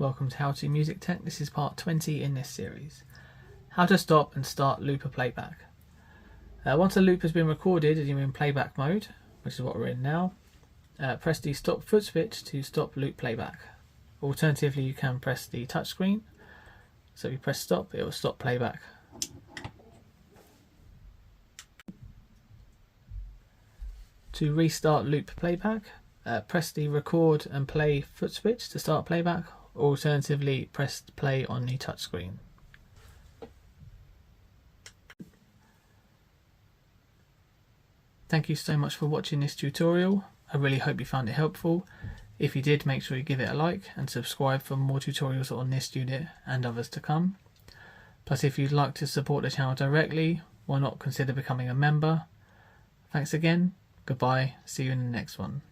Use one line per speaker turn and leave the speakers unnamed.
Welcome to How to Music Tech. This is part 20 in this series. How to stop and start loop or playback. Once a loop has been recorded and you're in playback mode, which is what we're in now, press the stop foot switch to stop loop playback. Alternatively, you can press the touchscreen. So if you press stop, it will stop playback. To restart loop playback, press the record and play foot switch to start playback. Alternatively, press play on the touchscreen. Thank you so much for watching this tutorial. I really hope you found it helpful. If you did, make sure you give it a like and subscribe for more tutorials on this unit and others to come. Plus, if you'd like to support the channel directly, why not consider becoming a member? Thanks again, goodbye, see you in the next one.